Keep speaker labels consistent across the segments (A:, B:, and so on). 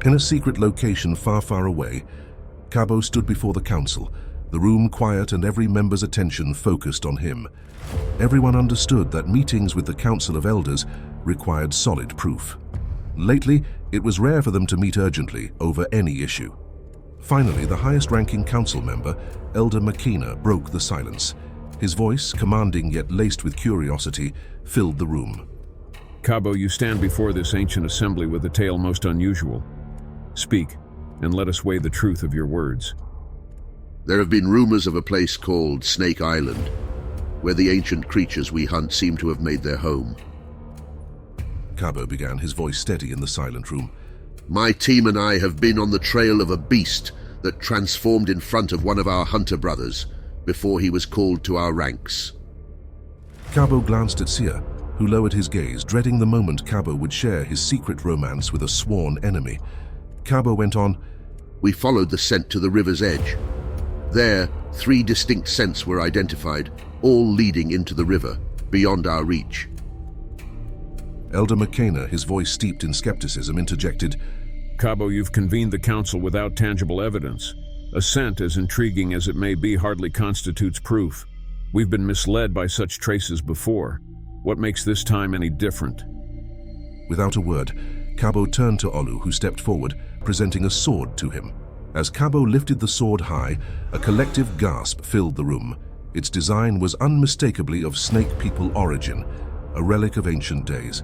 A: In a secret location far, far away, Cabo stood before the council, the room quiet and every member's attention focused on him. Everyone understood that meetings with the Council of Elders required solid proof. Lately, it was rare for them to meet urgently over any issue. Finally, the highest-ranking council member, Elder Makina, broke the silence. His voice, commanding yet laced with curiosity, filled the room.
B: Cabo, you stand before this ancient assembly with a tale most unusual. Speak, and let us weigh the truth of your words.
C: There have been rumors of a place called Snake Island, where the ancient creatures we hunt seem to have made their home.
A: Cabo began, his voice steady in the silent room.
C: My team and I have been on the trail of a beast that transformed in front of one of our hunter brothers before he was called to our ranks.
A: Cabo glanced at Sia, who lowered his gaze, dreading the moment Cabo would share his secret romance with a sworn enemy. Cabo went on,
C: We followed the scent to the river's edge. There, 3 distinct scents were identified, all leading into the river, beyond our reach.
A: Elder Makina, his voice steeped in skepticism, interjected,
B: Cabo, you've convened the council without tangible evidence. A scent, as intriguing as it may be, hardly constitutes proof. We've been misled by such traces before. What makes this time any different?
A: Without a word, Cabo turned to Olu, who stepped forward, presenting a sword to him. As Cabo lifted the sword high, a collective gasp filled the room. Its design was unmistakably of snake people origin, a relic of ancient days.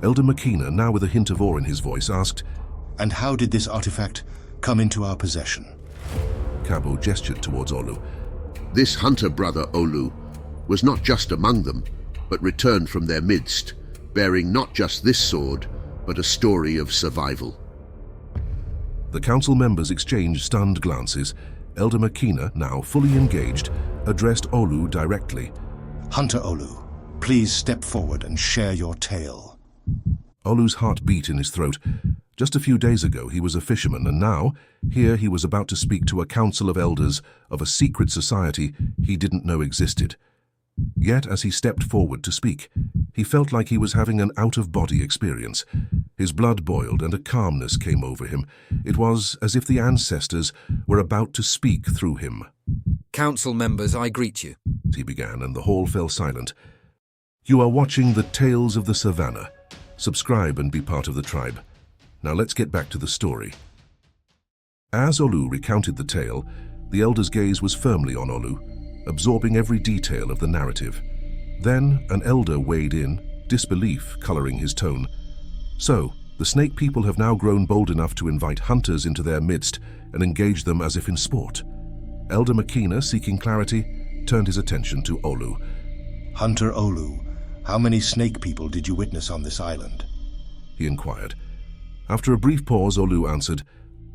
A: Elder Makina, now with a hint of awe in his voice, asked,
D: And how did this artifact come into our possession?
A: Cabo gestured towards Olu.
C: This hunter brother, Olu, was not just among them, but returned from their midst, bearing not just this sword, but a story of survival.
A: The council members exchanged stunned glances. Elder Makina, now fully engaged, addressed Olu directly.
D: Hunter Olu, please step forward and share your tale.
A: Olu's heart beat in his throat. Just a few days ago he was a fisherman, and now, here he was about to speak to a council of elders of a secret society he didn't know existed. Yet, as he stepped forward to speak, he felt like he was having an out-of-body experience. His blood boiled and a calmness came over him. It was as if the ancestors were about to speak through him.
E: Council members, I greet you.
A: He began, and the hall fell silent. You are watching the Tales of the Savanna. Subscribe and be part of the tribe. Now let's get back to the story. As Olu recounted the tale, the elder's gaze was firmly on Olu, absorbing every detail of the narrative. Then an elder weighed in, disbelief coloring his tone. So, the snake people have now grown bold enough to invite hunters into their midst and engage them as if in sport. Elder Makina, seeking clarity, turned his attention to Olu.
D: Hunter Olu, how many snake people did you witness on this island?
A: He inquired. After a brief pause, Olu answered,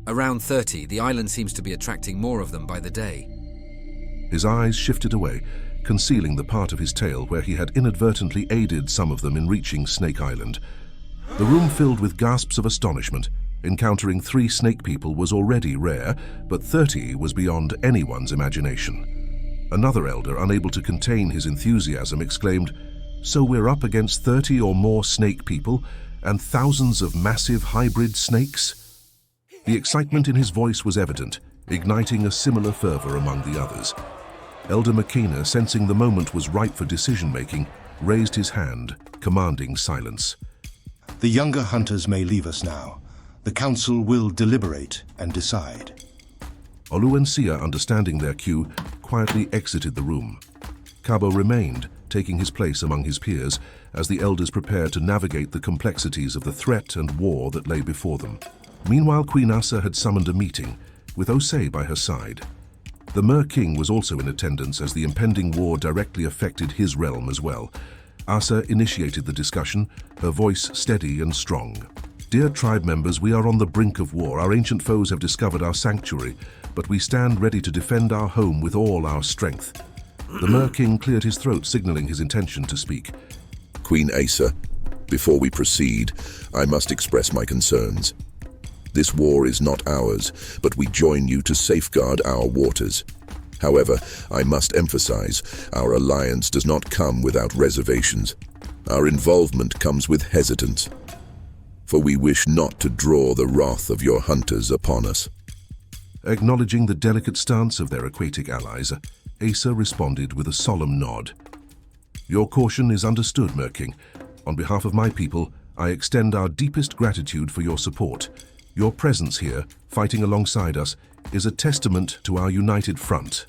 E: Around 30. The island seems to be attracting more of them by the day.
A: His eyes shifted away, concealing the part of his tale where he had inadvertently aided some of them in reaching Snake Island. The room filled with gasps of astonishment. Encountering 3 snake people was already rare, but 30 was beyond anyone's imagination. Another elder, unable to contain his enthusiasm, exclaimed, So we're up against 30 or more snake people and thousands of massive hybrid snakes? The excitement in his voice was evident, igniting a similar fervor among the others. Elder Makina, sensing the moment was ripe for decision-making, raised his hand, commanding silence.
D: The younger hunters may leave us now. The council will deliberate and decide.
A: Olu and Sia, understanding their cue, quietly exited the room. Cabo remained, taking his place among his peers, as the elders prepared to navigate the complexities of the threat and war that lay before them. Meanwhile, Queen Asa had summoned a meeting, with Xhosa by her side. The Mer King was also in attendance, as the impending war directly affected his realm as well. Assa initiated the discussion, her voice steady and strong. Dear tribe members, we are on the brink of war. Our ancient foes have discovered our sanctuary, but we stand ready to defend our home with all our strength. The Mer King cleared his throat, signaling his intention to speak.
F: Queen Asa, before we proceed, I must express my concerns. This war is not ours, but we join you to safeguard our waters. However, I must emphasize, our alliance does not come without reservations. Our involvement comes with hesitance. for we wish not to draw the wrath of your hunters upon us."
A: Acknowledging the delicate stance of their aquatic allies, Asa responded with a solemn nod. "Your caution is understood, Merking. On behalf of my people, I extend our deepest gratitude for your support. Your presence here, fighting alongside us, is a testament to our united front,"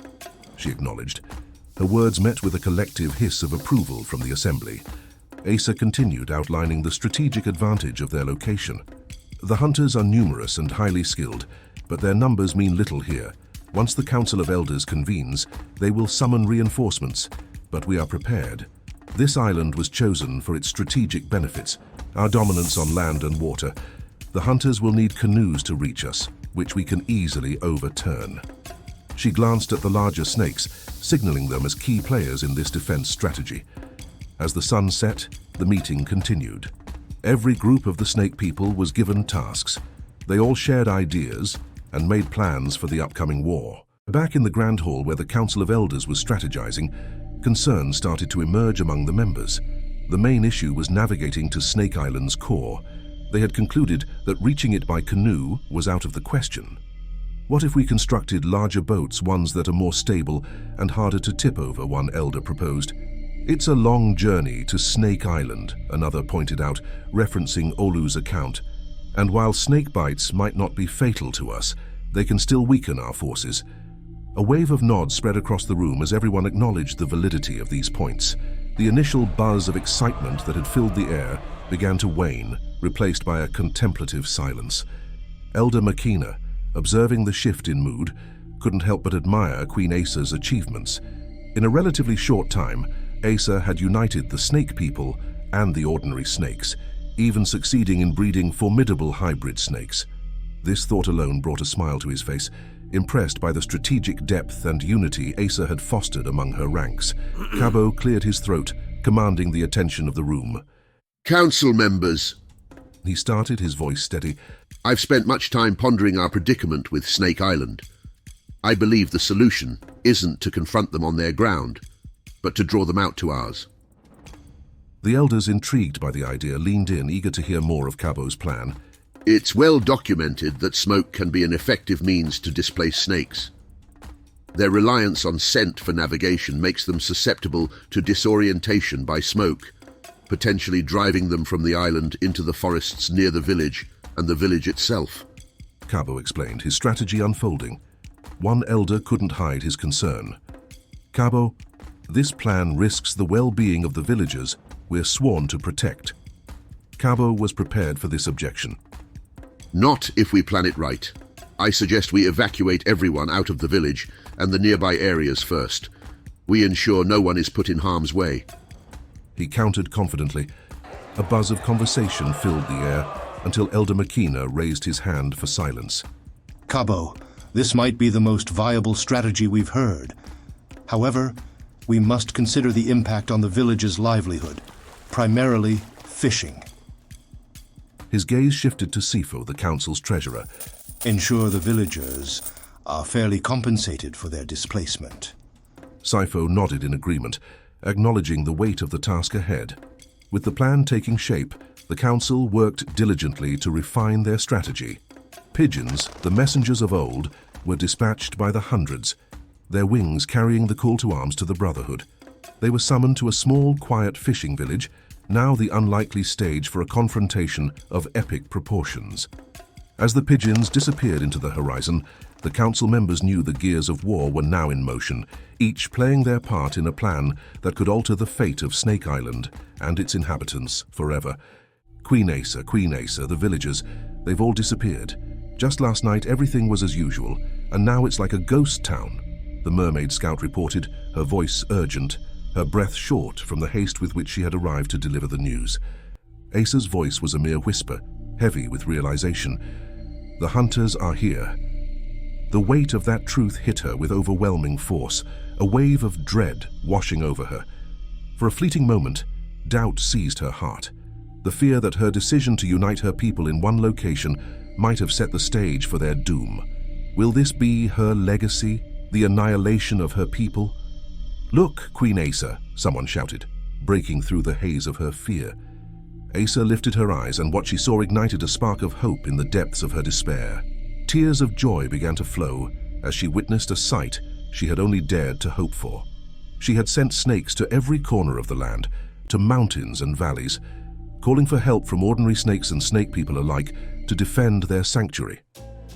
A: she acknowledged. Her words met with a collective hiss of approval from the assembly. Asa continued outlining the strategic advantage of their location. "The hunters are numerous and highly skilled, but their numbers mean little here. Once the Council of Elders convenes, they will summon reinforcements, but we are prepared. This island was chosen for its strategic benefits, our dominance on land and water. The hunters will need canoes to reach us, which we can easily overturn." She glanced at the larger snakes, signaling them as key players in this defense strategy. As the sun set, the meeting continued. Every group of the snake people was given tasks. They all shared ideas and made plans for the upcoming war. Back in the Grand Hall where the Council of Elders was strategizing, concerns started to emerge among the members. The main issue was navigating to Snake Island's core. They had concluded that reaching it by canoe was out of the question. "What if we constructed larger boats, ones that are more stable and harder to tip over?" one elder proposed. "It's a long journey to Snake Island," another pointed out, referencing Olu's account. "And while snake bites might not be fatal to us, they can still weaken our forces." A wave of nods spread across the room as everyone acknowledged the validity of these points. The initial buzz of excitement that had filled the air began to wane, replaced by a contemplative silence. Elder Makina, observing the shift in mood, couldn't help but admire Queen Asa's achievements. In a relatively short time, Asa had united the snake people and the ordinary snakes, even succeeding in breeding formidable hybrid snakes. This thought alone brought a smile to his face, impressed by the strategic depth and unity Asa had fostered among her ranks. Cabo cleared his throat, commanding the attention of the room.
C: "Council members,"
A: he started, his voice steady.
C: "I've spent much time pondering our predicament with Snake Island. I believe the solution isn't to confront them on their ground, but to draw them out to ours."
A: The elders, intrigued by the idea, leaned in, eager to hear more of Cabo's plan.
C: "It's well documented that smoke can be an effective means to displace snakes. Their reliance on scent for navigation makes them susceptible to disorientation by smoke, potentially driving them from the island into the forests near the village and the village itself."
A: Cabo explained, his strategy unfolding. One elder couldn't hide his concern. "Cabo, this plan risks the well-being of the villagers we're sworn to protect." Cabo was prepared for this objection.
C: "Not if we plan it right. I suggest we evacuate everyone out of the village and the nearby areas first. We ensure no one is put in harm's way."
A: He countered confidently. A buzz of conversation filled the air until Elder Makina raised his hand for silence.
D: "Cabo, this might be the most viable strategy we've heard. However, we must consider the impact on the village's livelihood, primarily fishing.
A: His gaze shifted to Sifo, the council's treasurer.
D: Ensure the villagers are fairly compensated for their displacement.
A: Sifo nodded in agreement, acknowledging the weight of the task ahead. With the plan taking shape, the council worked diligently to refine their strategy. Pigeons, the messengers of old, were dispatched by the hundreds, their wings carrying the call to arms to the Brotherhood. They were summoned to a small, quiet fishing village, now the unlikely stage for a confrontation of epic proportions. As the pigeons disappeared into the horizon, the council members knew the gears of war were now in motion, each playing their part in a plan that could alter the fate of Snake Island and its inhabitants forever. Queen Asa, the villagers, they've all disappeared. Just last night, everything was as usual, and now it's like a ghost town, the mermaid scout reported, her voice urgent, her breath short from the haste with which she had arrived to deliver the news. Asa's voice was a mere whisper, heavy with realization. The hunters are here. The weight of that truth hit her with overwhelming force, a wave of dread washing over her. For a fleeting moment, doubt seized her heart. The fear that her decision to unite her people in one location might have set the stage for their doom. Will this be her legacy, the annihilation of her people? "Look, Queen Asa," someone shouted, breaking through the haze of her fear. Asa lifted her eyes, and what she saw ignited a spark of hope in the depths of her despair. Tears of joy began to flow as she witnessed a sight she had only dared to hope for. She had sent snakes to every corner of the land, to mountains and valleys, calling for help from ordinary snakes and snake people alike to defend their sanctuary.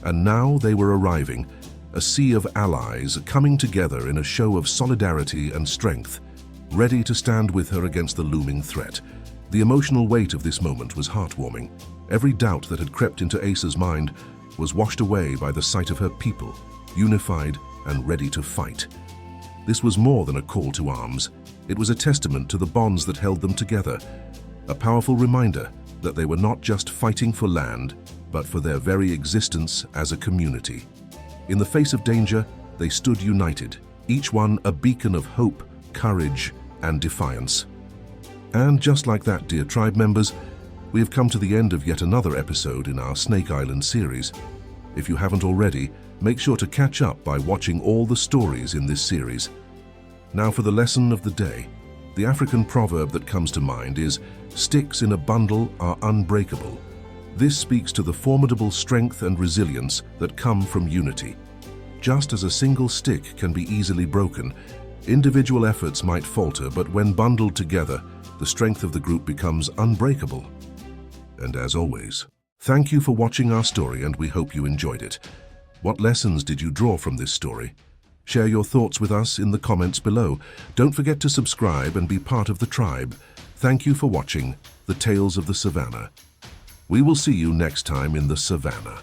A: And now they were arriving, a sea of allies coming together in a show of solidarity and strength, ready to stand with her against the looming threat. The emotional weight of this moment was heartwarming. Every doubt that had crept into Asa's mind was washed away by the sight of her people, unified and ready to fight. This was more than a call to arms. It was a testament to the bonds that held them together, a powerful reminder that they were not just fighting for land, but for their very existence as a community. In the face of danger, they stood united, each one a beacon of hope, courage, and defiance. And just like that, dear tribe members, we have come to the end of yet another episode in our Snake Island series. If you haven't already, make sure to catch up by watching all the stories in this series. Now for the lesson of the day. The African proverb that comes to mind is, "Sticks in a bundle are unbreakable." This speaks to the formidable strength and resilience that come from unity. Just as a single stick can be easily broken, individual efforts might falter, but when bundled together, the strength of the group becomes unbreakable. And as always, thank you for watching our story, and we hope you enjoyed it. What lessons did you draw from this story? Share your thoughts with us in the comments below. Don't forget to subscribe and be part of the tribe. Thank you for watching The Tales of the Savanna. We will see you next time in the Savanna.